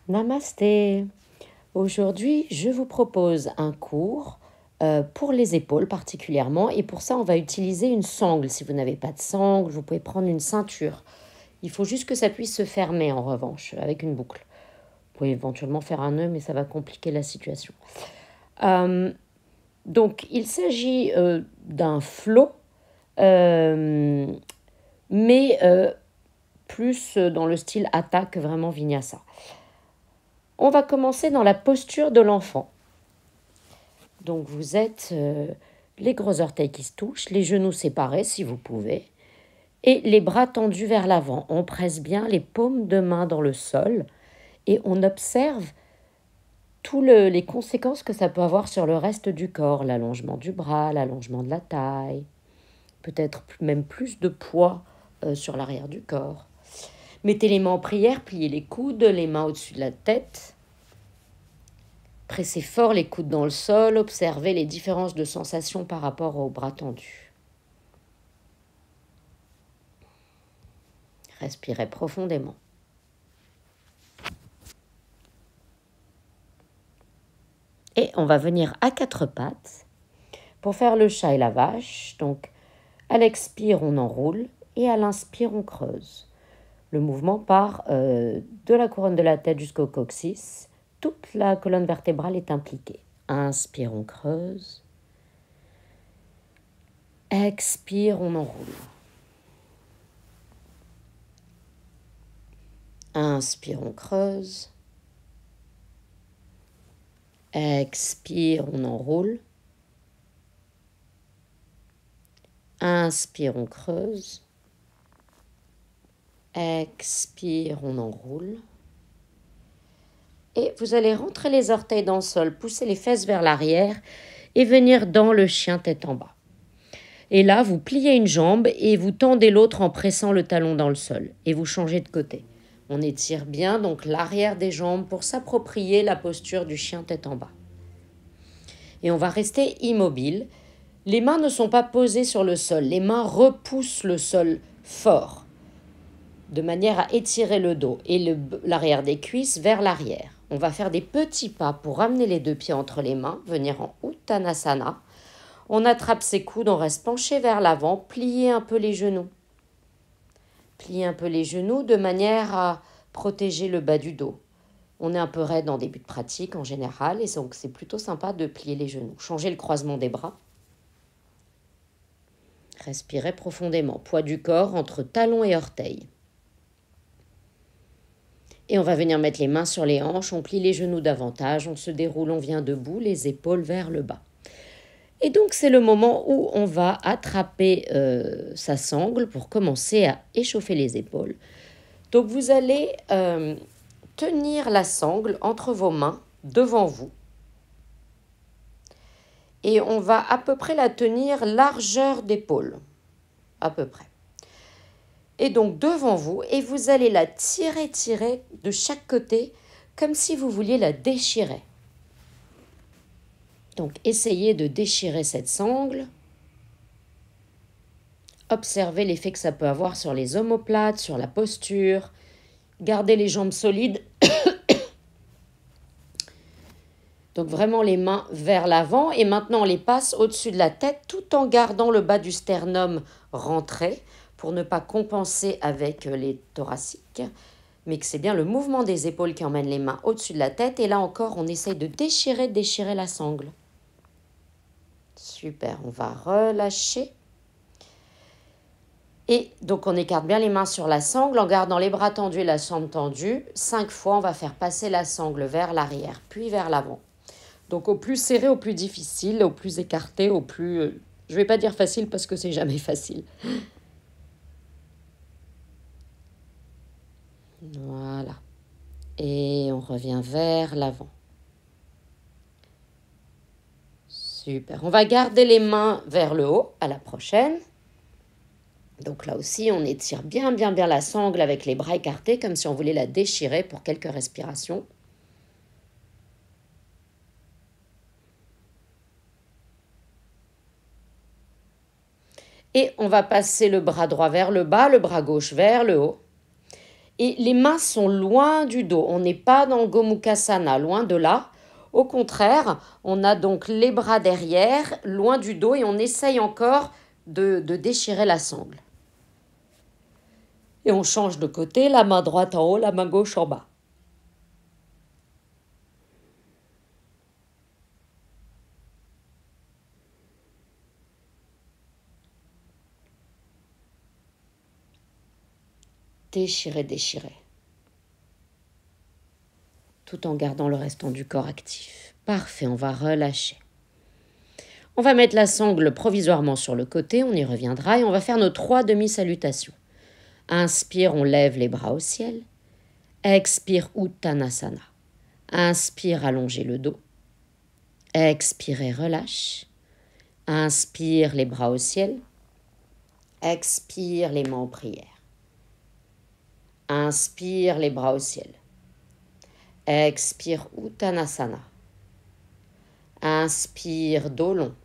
Namasté. Aujourd'hui, je vous propose un cours pour les épaules particulièrement. Et pour ça, on va utiliser une sangle. Si vous n'avez pas de sangle, vous pouvez prendre une ceinture. Il faut juste que ça puisse se fermer en revanche, avec une boucle. Vous pouvez éventuellement faire un nœud, mais ça va compliquer la situation. Donc, il s'agit d'un flot, mais plus dans le style attaque, vraiment vinyasa. On va commencer dans la posture de l'enfant. Donc vous êtes les gros orteils qui se touchent, les genoux séparés si vous pouvez, et les bras tendus vers l'avant. On presse bien les paumes de main dans le sol et on observe toutes les conséquences que ça peut avoir sur le reste du corps, l'allongement du bras, l'allongement de la taille, peut-être même plus de poids sur l'arrière du corps. Mettez les mains en prière, pliez les coudes, les mains au-dessus de la tête. Pressez fort les coudes dans le sol, observez les différences de sensations par rapport aux bras tendus. Respirez profondément. Et on va venir à quatre pattes pour faire le chat et la vache. Donc, à l'expire, on enroule et à l'inspire, on creuse. Le mouvement part de la couronne de la tête jusqu'au coccyx. Toute la colonne vertébrale est impliquée. Inspire, on creuse. Expire, on enroule. Inspire, on creuse. Expire, on enroule. Inspire, on creuse. Expire, on enroule. Et vous allez rentrer les orteils dans le sol, pousser les fesses vers l'arrière et venir dans le chien tête en bas. Et là, vous pliez une jambe et vous tendez l'autre en pressant le talon dans le sol. Et vous changez de côté. On étire bien donc l'arrière des jambes pour s'approprier la posture du chien tête en bas. Et on va rester immobile. Les mains ne sont pas posées sur le sol. Les mains repoussent le sol fort, de manière à étirer le dos et l'arrière des cuisses vers l'arrière. On va faire des petits pas pour ramener les deux pieds entre les mains, venir en Uttanasana. On attrape ses coudes, on reste penché vers l'avant, plier un peu les genoux. Plier un peu les genoux de manière à protéger le bas du dos. On est un peu raide en début de pratique en général, et donc c'est plutôt sympa de plier les genoux. Changer le croisement des bras. Respirez profondément. Poids du corps entre talons et orteils. Et on va venir mettre les mains sur les hanches, on plie les genoux davantage, on se déroule, on vient debout, les épaules vers le bas. Et donc c'est le moment où on va attraper sa sangle pour commencer à échauffer les épaules. Donc vous allez tenir la sangle entre vos mains devant vous. Et on va à peu près la tenir largeur d'épaule, à peu près. Et donc devant vous, et vous allez la tirer de chaque côté, comme si vous vouliez la déchirer. Donc essayez de déchirer cette sangle. Observez l'effet que ça peut avoir sur les omoplates, sur la posture. Gardez les jambes solides. Donc vraiment les mains vers l'avant et maintenant on les passe au-dessus de la tête tout en gardant le bas du sternum rentré pour ne pas compenser avec les thoraciques, mais que c'est bien le mouvement des épaules qui emmène les mains au-dessus de la tête. Et là encore, on essaye de déchirer la sangle. Super, on va relâcher. Et donc on écarte bien les mains sur la sangle en gardant les bras tendus et la jambe tendue. 5 fois, on va faire passer la sangle vers l'arrière, puis vers l'avant. Donc au plus serré, au plus difficile, au plus écarté, au plus... je ne vais pas dire facile parce que c'est jamais facile. Voilà. Et on revient vers l'avant. Super. On va garder les mains vers le haut à la prochaine. Donc là aussi, on étire bien la sangle avec les bras écartés, comme si on voulait la déchirer pour quelques respirations. Et on va passer le bras droit vers le bas, le bras gauche vers le haut. Et les mains sont loin du dos. On n'est pas dans Gomukhasana, loin de là. Au contraire, on a donc les bras derrière, loin du dos, et on essaye encore de déchirer la sangle. Et on change de côté, la main droite en haut, la main gauche en bas. Déchirer, déchirer. Tout en gardant le restant du corps actif. Parfait, on va relâcher. On va mettre la sangle provisoirement sur le côté, on y reviendra, et on va faire nos 3 demi-salutations. Inspire, on lève les bras au ciel. Expire, Uttanasana. Inspire, allongez le dos. Expirez, relâche. Inspire, les bras au ciel. Expire, les mains en prière. Inspire, les bras au ciel. Expire, Uttanasana. Inspire, dos long.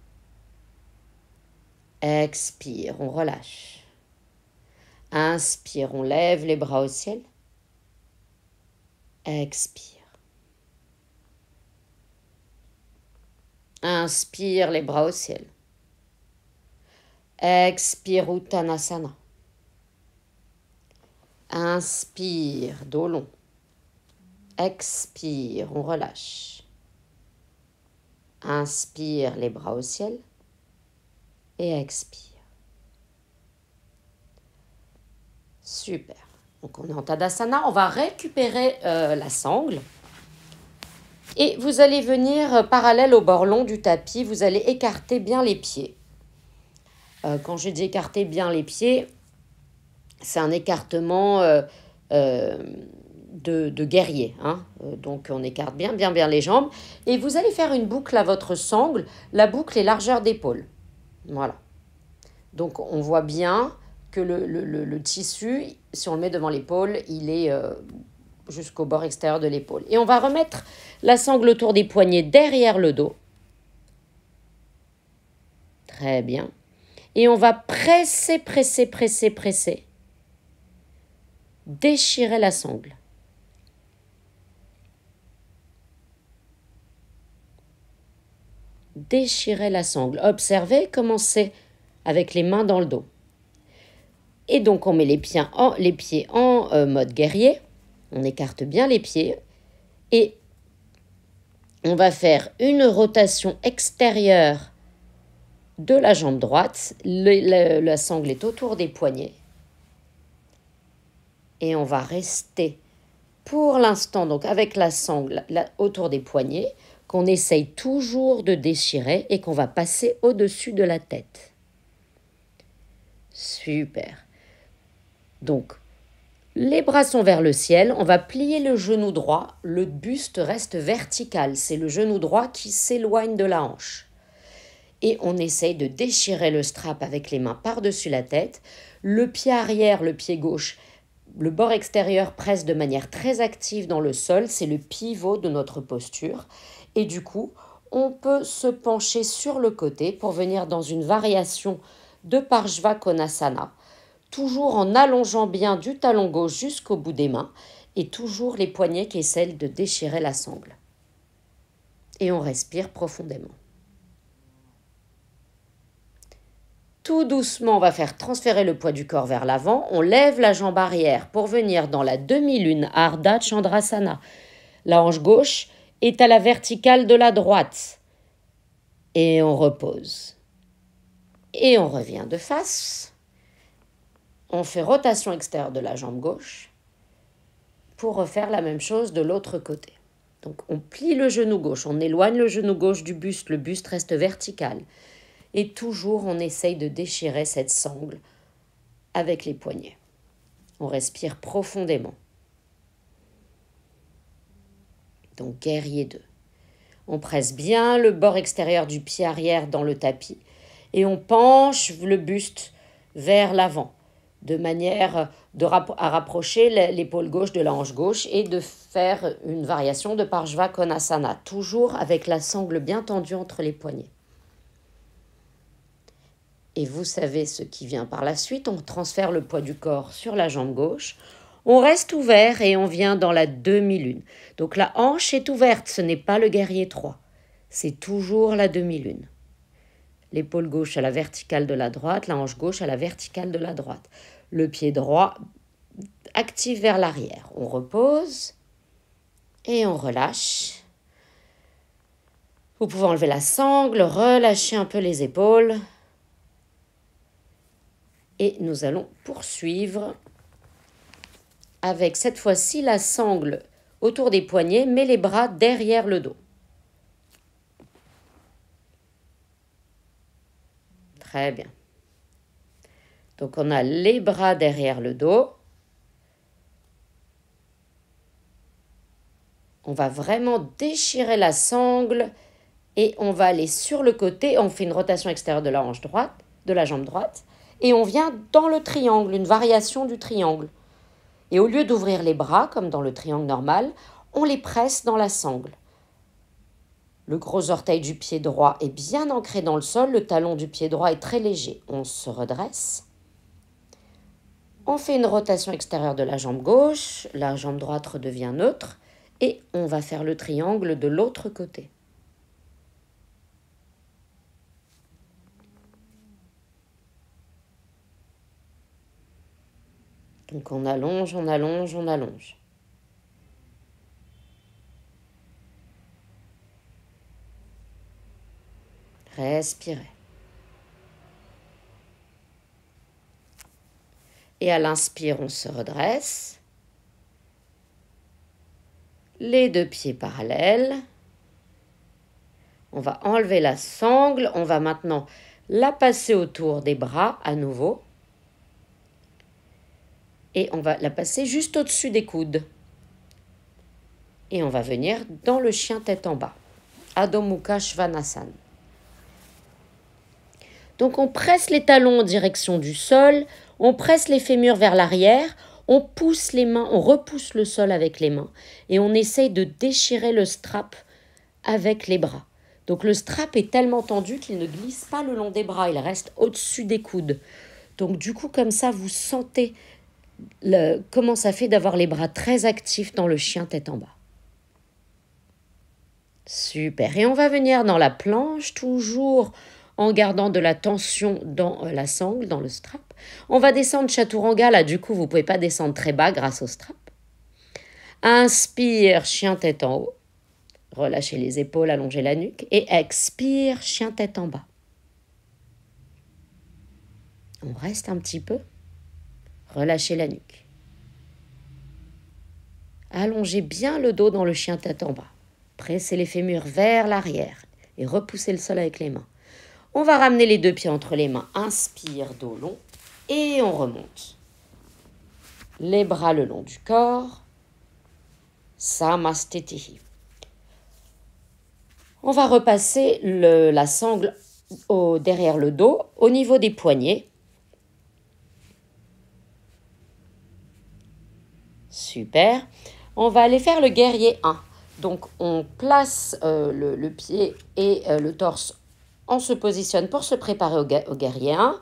Expire, on relâche. Inspire, on lève les bras au ciel. Expire. Inspire, les bras au ciel. Expire, Uttanasana. Inspire, dos long. Expire, on relâche. Inspire, les bras au ciel. Et expire. Super. Donc on est en Tadasana. On va récupérer la sangle. Et vous allez venir parallèle au bord long du tapis. Vous allez écarter bien les pieds. Quand je dis écarter bien les pieds, c'est un écartement de guerrier. Hein. Donc on écarte bien les jambes. Et vous allez faire une boucle à votre sangle. La boucle est largeur d'épaule. Voilà. Donc on voit bien que le tissu, si on le met devant l'épaule, il est jusqu'au bord extérieur de l'épaule. Et on va remettre la sangle autour des poignets derrière le dos. Très bien. Et on va presser. Déchirer la sangle. Déchirer la sangle. Observez, commencez avec les mains dans le dos. Et donc, on met les pieds en mode guerrier. On écarte bien les pieds. Et on va faire une rotation extérieure de la jambe droite. La sangle est autour des poignets. Et on va rester pour l'instant donc avec la sangle autour des poignets qu'on essaye toujours de déchirer et qu'on va passer au-dessus de la tête. Super. Donc, les bras sont vers le ciel. On va plier le genou droit. Le buste reste vertical. C'est le genou droit qui s'éloigne de la hanche. Et on essaye de déchirer le strap avec les mains par-dessus la tête. Le pied arrière, le pied gauche, le bord extérieur presse de manière très active dans le sol. C'est le pivot de notre posture. Et du coup, on peut se pencher sur le côté pour venir dans une variation de Parshva Konasana. Toujours en allongeant bien du talon gauche jusqu'au bout des mains et toujours les poignets qui essaient de déchirer la sangle. Et on respire profondément. Tout doucement, on va faire transférer le poids du corps vers l'avant. On lève la jambe arrière pour venir dans la demi-lune, Ardha Chandrasana. La hanche gauche est à la verticale de la droite. Et on repose. Et on revient de face. On fait rotation extérieure de la jambe gauche pour refaire la même chose de l'autre côté. Donc on plie le genou gauche, on éloigne le genou gauche du buste, le buste reste vertical. Et toujours on essaye de déchirer cette sangle avec les poignets. On respire profondément. Donc guerrier 2. On presse bien le bord extérieur du pied arrière dans le tapis et on penche le buste vers l'avant de manière à rapprocher l'épaule gauche de la hanche gauche et de faire une variation de Parshva Konasana, toujours avec la sangle bien tendue entre les poignets. Et vous savez ce qui vient par la suite, on transfère le poids du corps sur la jambe gauche, On reste ouvert et on vient dans la demi-lune. Donc la hanche est ouverte, ce n'est pas le guerrier 3. C'est toujours la demi-lune. L'épaule gauche à la verticale de la droite, la hanche gauche à la verticale de la droite. Le pied droit actif vers l'arrière. On repose et on relâche. Vous pouvez enlever la sangle, relâcher un peu les épaules. Et nous allons poursuivre avec cette fois-ci la sangle autour des poignets, mais les bras derrière le dos. Très bien. Donc on a les bras derrière le dos. On va vraiment déchirer la sangle et on va aller sur le côté. On fait une rotation extérieure de la hanche droite, de la jambe droite. Et on vient dans le triangle, une variation du triangle. Et au lieu d'ouvrir les bras, comme dans le triangle normal, on les presse dans la sangle. Le gros orteil du pied droit est bien ancré dans le sol, le talon du pied droit est très léger. On se redresse. On fait une rotation extérieure de la jambe gauche, la jambe droite redevient neutre et on va faire le triangle de l'autre côté. Donc on allonge, on allonge, on allonge. Respirez. Et à l'inspire, on se redresse. Les deux pieds parallèles. On va enlever la sangle. On va maintenant la passer autour des bras à nouveau. Et on va la passer juste au-dessus des coudes. Et on va venir dans le chien tête en bas. Adho Mukha Svanasana. Donc on presse les talons en direction du sol, on presse les fémurs vers l'arrière, on pousse les mains, on repousse le sol avec les mains et on essaye de déchirer le strap avec les bras. Donc le strap est tellement tendu qu'il ne glisse pas le long des bras, il reste au-dessus des coudes. Donc du coup comme ça vous sentez comment ça fait d'avoir les bras très actifs dans le chien tête en bas. Super, et on va venir dans la planche, toujours en gardant de la tension dans la sangle, dans le strap. On va descendre chaturanga, là du coup vous ne pouvez pas descendre très bas grâce au strap. Inspire, chien tête en haut. Relâchez les épaules, allongez la nuque. Et expire, chien tête en bas. On reste un petit peu. Relâchez la nuque. Allongez bien le dos dans le chien tête en bas. Pressez les fémurs vers l'arrière et repoussez le sol avec les mains. On va ramener les deux pieds entre les mains. Inspire, dos long. Et on remonte. Les bras le long du corps. Samastitihi. On va repasser la sangle derrière le dos, au niveau des poignets. Super. On va aller faire le guerrier 1. Donc, on place le pied et le torse. On se positionne pour se préparer au guerrier 1.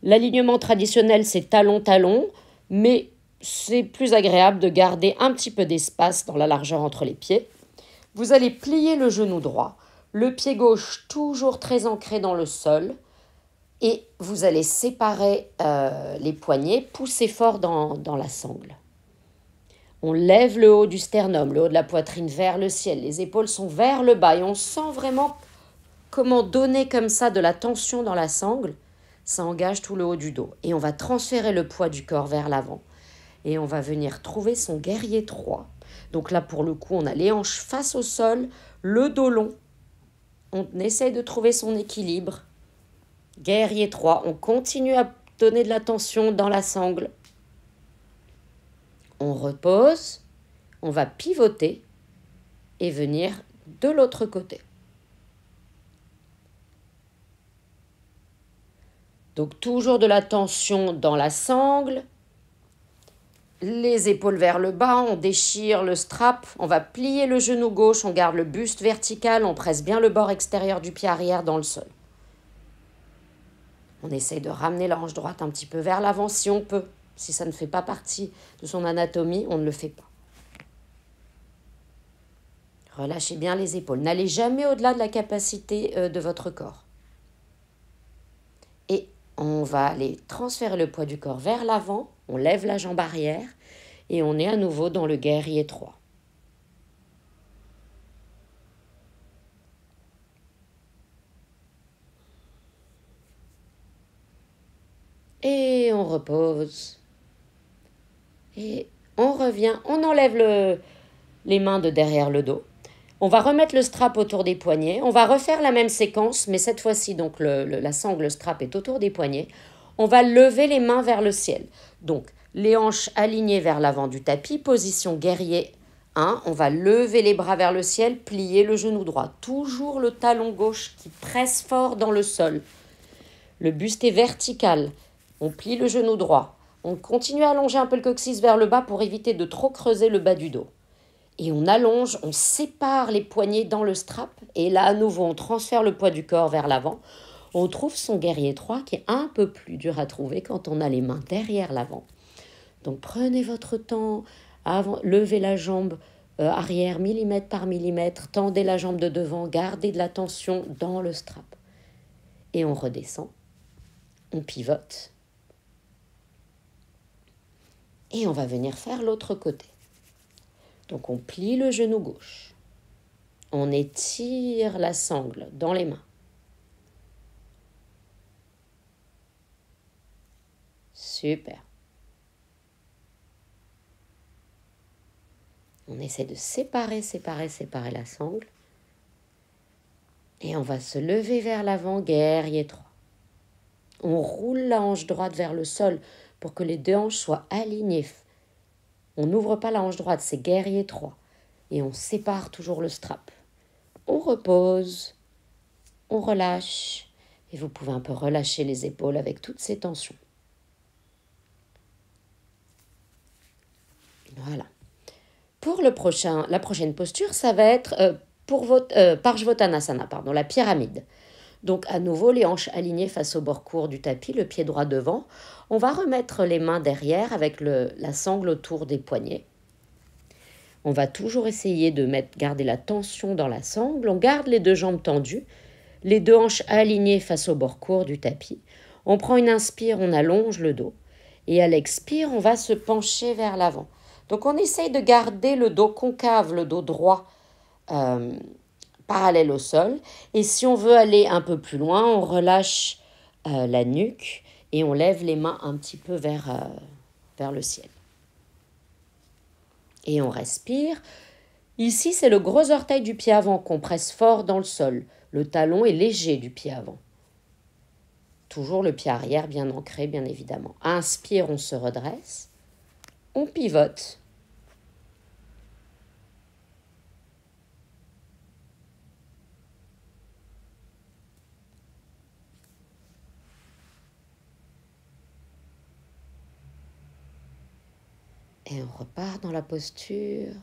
L'alignement traditionnel, c'est talon-talon, mais c'est plus agréable de garder un petit peu d'espace dans la largeur entre les pieds. Vous allez plier le genou droit, le pied gauche toujours très ancré dans le sol, et vous allez séparer les poignets, pousser fort dans la sangle. On lève le haut du sternum, le haut de la poitrine vers le ciel, les épaules sont vers le bas, et on sent vraiment comment donner comme ça de la tension dans la sangle, ça engage tout le haut du dos. Et on va transférer le poids du corps vers l'avant. Et on va venir trouver son guerrier 3. Donc là, pour le coup, on a les hanches face au sol, le dos long. On essaye de trouver son équilibre. Guerrier 3, on continue à donner de la tension dans la sangle. On repose, on va pivoter et venir de l'autre côté. Donc toujours de la tension dans la sangle, les épaules vers le bas, on déchire le strap, on va plier le genou gauche, on garde le buste vertical, on presse bien le bord extérieur du pied arrière dans le sol. On essaye de ramener la hanche droite un petit peu vers l'avant si on peut. Si ça ne fait pas partie de son anatomie, on ne le fait pas. Relâchez bien les épaules. N'allez jamais au-delà de la capacité de votre corps. Et on va aller transférer le poids du corps vers l'avant. On lève la jambe arrière et on est à nouveau dans le guerrier 3. Et on repose. Et on revient. On enlève les mains de derrière le dos. On va remettre le strap autour des poignets. On va refaire la même séquence, mais cette fois-ci, donc la sangle strap est autour des poignets. On va lever les mains vers le ciel. Donc, les hanches alignées vers l'avant du tapis, position guerrier 1. On va lever les bras vers le ciel, plier le genou droit. Toujours le talon gauche qui presse fort dans le sol. Le buste est vertical. On plie le genou droit. On continue à allonger un peu le coccyx vers le bas pour éviter de trop creuser le bas du dos. Et on allonge, on sépare les poignets dans le strap. Et là, à nouveau, on transfère le poids du corps vers l'avant. On trouve son guerrier 3 qui est un peu plus dur à trouver quand on a les mains derrière l'avant. Donc, prenez votre temps, levez la jambe arrière millimètre par millimètre, tendez la jambe de devant, gardez de la tension dans le strap. Et on redescend, on pivote. Et on va venir faire l'autre côté. Donc, on plie le genou gauche. On étire la sangle dans les mains. Super. On essaie de séparer la sangle. Et on va se lever vers l'avant, guerrier 3. On roule la hanche droite vers le sol pour que les deux hanches soient alignées. On n'ouvre pas la hanche droite, c'est guerrier 3. Et on sépare toujours le strap. On repose, on relâche. Et vous pouvez un peu relâcher les épaules avec toutes ces tensions. Voilà. Pour la prochaine posture, ça va être Parshvottanasana, la pyramide. Donc à nouveau, les hanches alignées face au bord court du tapis, le pied droit devant. On va remettre les mains derrière avec la sangle autour des poignets. On va toujours essayer de garder la tension dans la sangle. On garde les deux jambes tendues, les deux hanches alignées face au bord court du tapis. On prend une inspire, on allonge le dos. Et à l'expire, on va se pencher vers l'avant. Donc on essaye de garder le dos concave, le dos droit, parallèle au sol. Et si on veut aller un peu plus loin, on relâche la nuque et on lève les mains un petit peu vers le ciel. Et on respire. Ici, c'est le gros orteil du pied avant qu'on presse fort dans le sol. Le talon est léger du pied avant. Toujours le pied arrière bien ancré, bien évidemment. Inspire, on se redresse. On pivote. Et on repart dans la posture.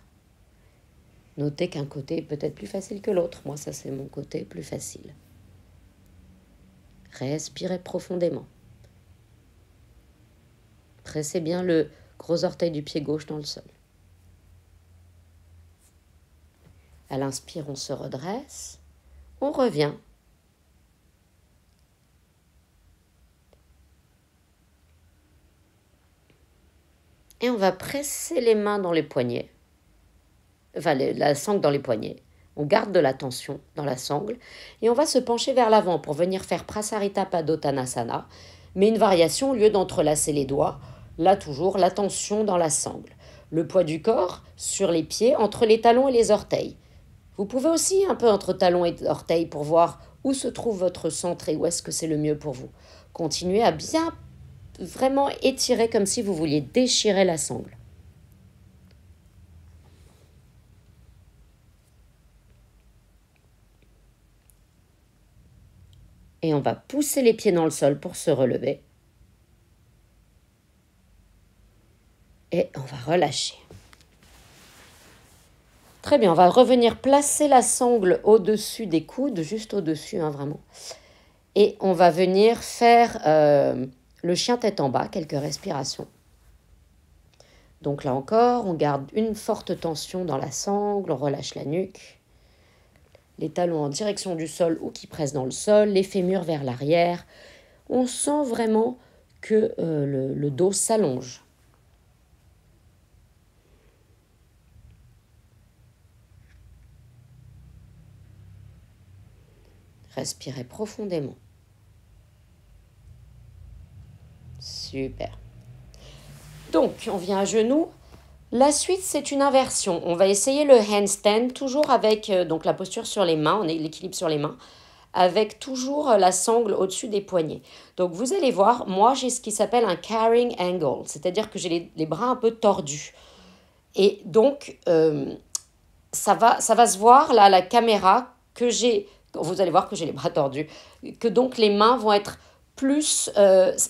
Notez qu'un côté est peut-être plus facile que l'autre. Moi, ça, c'est mon côté plus facile. Respirez profondément. Pressez bien le gros orteil du pied gauche dans le sol. À l'inspire, on se redresse. On revient. Et on va presser les mains dans les poignets. Enfin, la sangle dans les poignets. On garde de la tension dans la sangle. Et on va se pencher vers l'avant pour venir faire Prasarita Padottanasana. Mais une variation, au lieu d'entrelacer les doigts, là toujours, la tension dans la sangle. Le poids du corps sur les pieds, entre les talons et les orteils. Vous pouvez aussi un peu entre talons et orteils pour voir où se trouve votre centre et où est-ce que c'est le mieux pour vous. Continuez à bien vraiment étirer comme si vous vouliez déchirer la sangle. Et on va pousser les pieds dans le sol pour se relever. Et on va relâcher. Très bien, on va revenir placer la sangle au-dessus des coudes, juste au-dessus, vraiment. Et on va venir faire le chien tête en bas, quelques respirations. Donc là encore, on garde une forte tension dans la sangle, on relâche la nuque, les talons en direction du sol ou qui pressent dans le sol, les fémurs vers l'arrière. On sent vraiment que le dos s'allonge. Respirez profondément. Super. Donc, on vient à genoux. La suite, c'est une inversion. On va essayer le handstand, toujours avec donc la posture sur les mains, on est l'équilibre sur les mains, avec toujours la sangle au-dessus des poignets. Donc, vous allez voir, moi, j'ai ce qui s'appelle un carrying angle, c'est-à-dire que j'ai les bras un peu tordus. Et donc, ça va se voir là à la caméra que vous allez voir que j'ai les bras tordus, que donc les mains vont être plus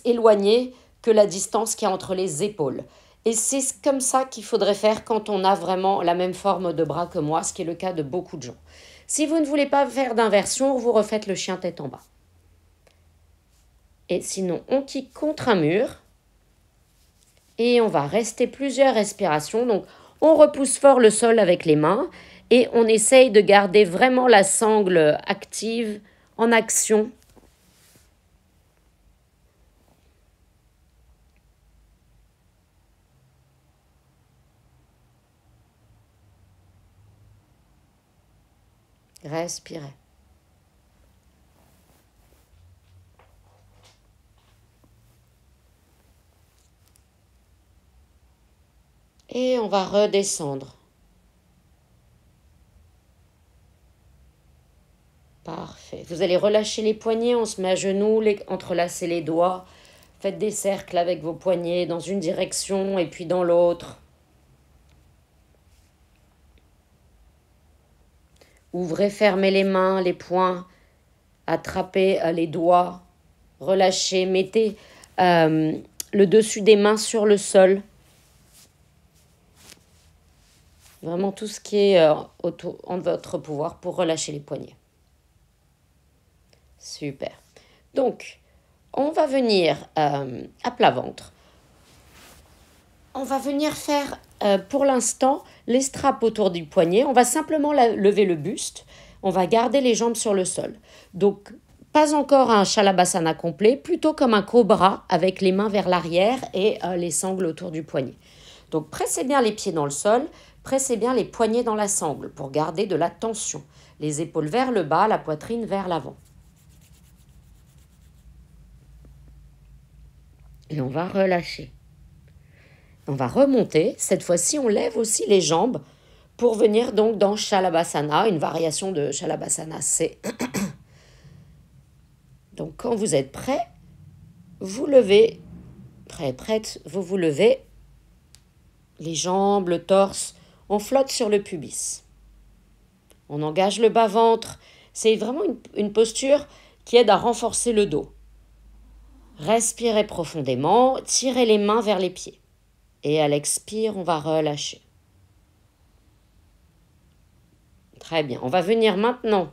éloignées que la distance qu'il y a entre les épaules. Et c'est comme ça qu'il faudrait faire quand on a vraiment la même forme de bras que moi, ce qui est le cas de beaucoup de gens. Si vous ne voulez pas faire d'inversion, vous refaites le chien tête en bas. Et sinon, on kick contre un mur et on va rester plusieurs respirations. Donc, on repousse fort le sol avec les mains et on essaye de garder vraiment la sangle active, en action. Respirez. Et on va redescendre. Parfait. Vous allez relâcher les poignets, on se met à genoux, entrelacer les doigts. Faites des cercles avec vos poignets dans une direction et puis dans l'autre. Ouvrez, fermez les mains, les poings. Attrapez les doigts. Relâchez. Mettez le dessus des mains sur le sol. Vraiment tout ce qui est en votre pouvoir pour relâcher les poignets. Super. Donc, on va venir à plat ventre. On va venir faire, pour l'instant, les straps autour du poignet. On va simplement lever le buste. On va garder les jambes sur le sol. Donc, pas encore un Shalabhasana complet, plutôt comme un cobra avec les mains vers l'arrière et les sangles autour du poignet. Donc, pressez bien les pieds dans le sol, pressez bien les poignets dans la sangle pour garder de la tension. Les épaules vers le bas, la poitrine vers l'avant. Et on va relâcher. On va remonter. Cette fois-ci, on lève aussi les jambes pour venir donc dans Shalabhasana, une variation de Shalabhasana C. Donc, quand vous êtes prêt, vous levez, prête, vous vous levez, les jambes, le torse, on flotte sur le pubis. On engage le bas-ventre. C'est vraiment une posture qui aide à renforcer le dos. Respirez profondément, tirez les mains vers les pieds. Et à l'expire, on va relâcher. Très bien. On va venir maintenant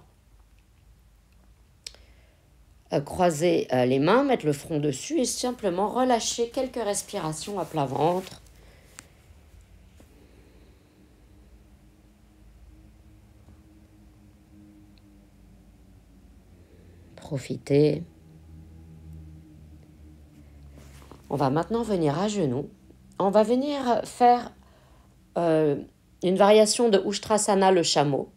croiser les mains, mettre le front dessus et simplement relâcher quelques respirations à plat ventre. Profitez. On va maintenant venir à genoux. On va venir faire une variation de Ushtrasana, le chameau.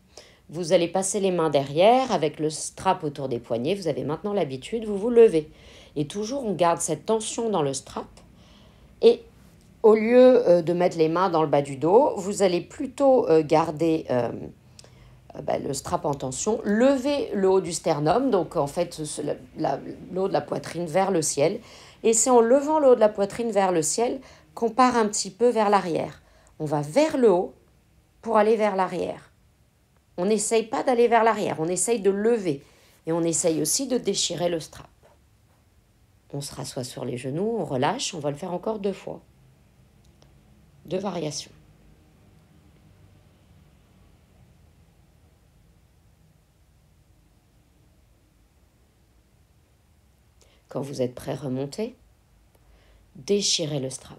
Vous allez passer les mains derrière avec le strap autour des poignets. Vous avez maintenant l'habitude, vous vous levez. Et toujours, on garde cette tension dans le strap. Et au lieu de mettre les mains dans le bas du dos, vous allez plutôt garder le strap en tension. Levez le haut du sternum, donc en fait le haut de la poitrine vers le ciel. Et c'est en levant le haut de la poitrine vers le ciel qu'on part un petit peu vers l'arrière. On va vers le haut pour aller vers l'arrière. On n'essaye pas d'aller vers l'arrière, on essaye de lever. Et on essaye aussi de déchirer le strap. On se rassoit sur les genoux, on relâche, on va le faire encore 2 fois. 2 variations. Quand vous êtes prêt, remontez. Déchirez le strap.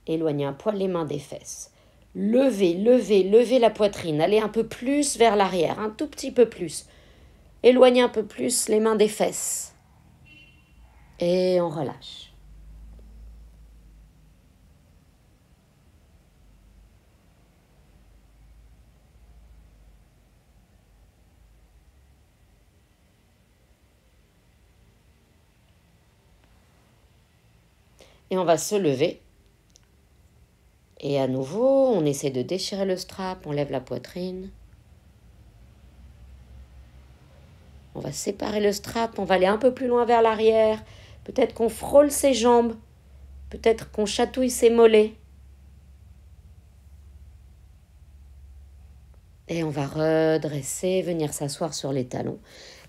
Éloignez un poil les mains des fesses. Levez, levez, levez la poitrine. Allez un peu plus vers l'arrière, un tout petit peu plus. Éloignez un peu plus les mains des fesses. Et on relâche. Et on va se lever. Et à nouveau, on essaie de déchirer le strap, on lève la poitrine. On va séparer le strap, on va aller un peu plus loin vers l'arrière. Peut-être qu'on frôle ses jambes. Peut-être qu'on chatouille ses mollets. Et on va redresser, venir s'asseoir sur les talons.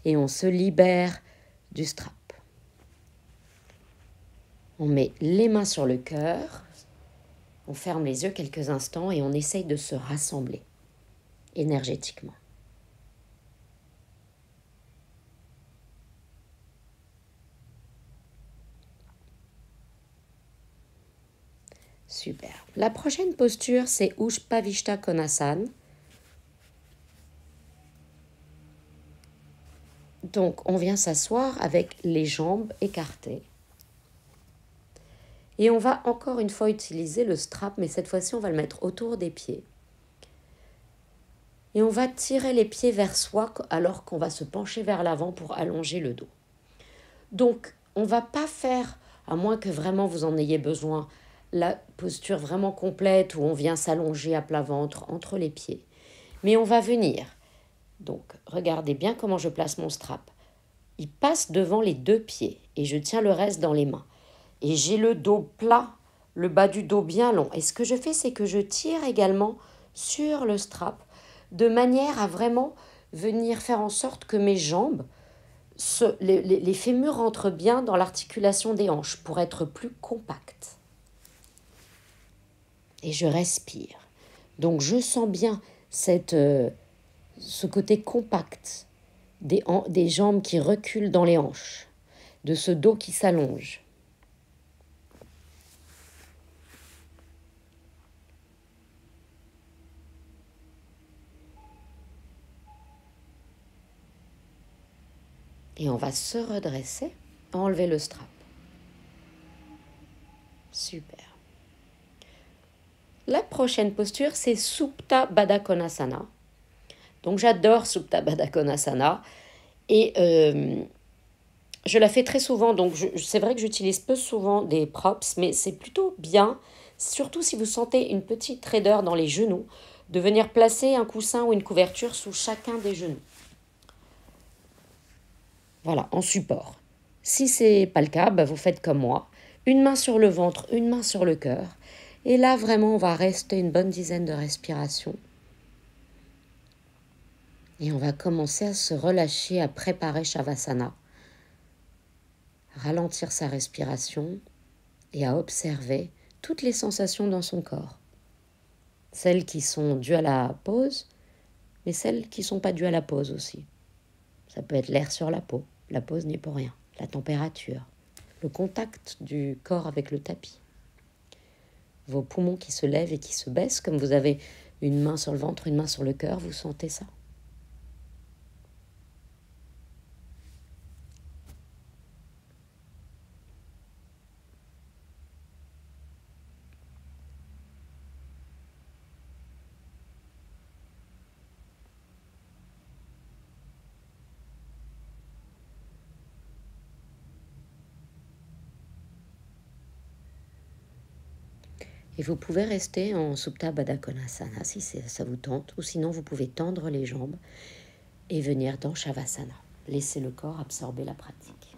Et on se libère du strap. On met les mains sur le cœur. On ferme les yeux quelques instants et on essaye de se rassembler énergétiquement. Super. La prochaine posture, c'est Ushpavishta Konasana. Donc, on vient s'asseoir avec les jambes écartées. Et on va encore une fois utiliser le strap, mais cette fois-ci, on va le mettre autour des pieds. Et on va tirer les pieds vers soi alors qu'on va se pencher vers l'avant pour allonger le dos. Donc, on ne va pas faire, à moins que vraiment vous en ayez besoin, la posture vraiment complète où on vient s'allonger à plat ventre entre les pieds. Mais on va venir. Donc, regardez bien comment je place mon strap. Il passe devant les deux pieds et je tiens le reste dans les mains. Et j'ai le dos plat, le bas du dos bien long. Et ce que je fais, c'est que je tire également sur le strap de manière à vraiment venir faire en sorte que mes jambes, les fémurs rentrent bien dans l'articulation des hanches pour être plus compactes. Et je respire. Donc je sens bien ce côté compact des jambes qui reculent dans les hanches, de ce dos qui s'allonge. Et on va se redresser, enlever le strap. Super. La prochaine posture, c'est Supta Baddha Konasana. Donc j'adore Supta Baddha Konasana. Et je la fais très souvent, donc c'est vrai que j'utilise peu souvent des props, mais c'est plutôt bien, surtout si vous sentez une petite raideur dans les genoux, de venir placer un coussin ou une couverture sous chacun des genoux. Voilà, en support. Si ce n'est pas le cas, vous faites comme moi. Une main sur le ventre, une main sur le cœur. Et là, vraiment, on va rester une bonne dizaine de respirations. Et on va commencer à se relâcher, à préparer Shavasana. Ralentir sa respiration et à observer toutes les sensations dans son corps. Celles qui sont dues à la pause, mais celles qui ne sont pas dues à la pause aussi. Ça peut être l'air sur la peau, la pause n'est pour rien, la température, le contact du corps avec le tapis. Vos poumons qui se lèvent et qui se baissent, comme vous avez une main sur le ventre, une main sur le cœur, vous sentez ça. Et vous pouvez rester en Supta Baddha Konasana si ça vous tente, ou sinon vous pouvez tendre les jambes et venir dans Shavasana. Laissez le corps absorber la pratique.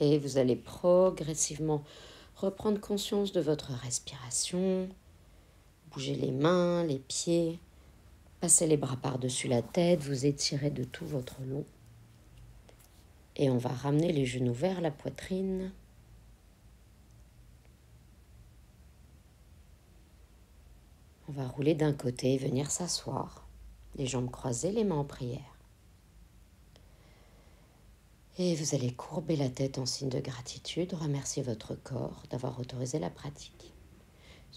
Et vous allez progressivement reprendre conscience de votre respiration. Bougez les mains, les pieds. Passez les bras par-dessus la tête. Vous étirez de tout votre long. Et on va ramener les genoux vers la poitrine. On va rouler d'un côté et venir s'asseoir. Les jambes croisées, les mains en prière. Et vous allez courber la tête en signe de gratitude, remercier votre corps d'avoir autorisé la pratique.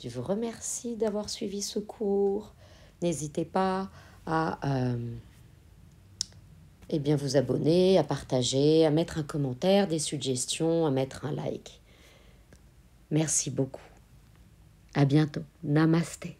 Je vous remercie d'avoir suivi ce cours. N'hésitez pas à vous abonner, à partager, à mettre un commentaire, des suggestions, à mettre un like. Merci beaucoup. À bientôt. Namasté.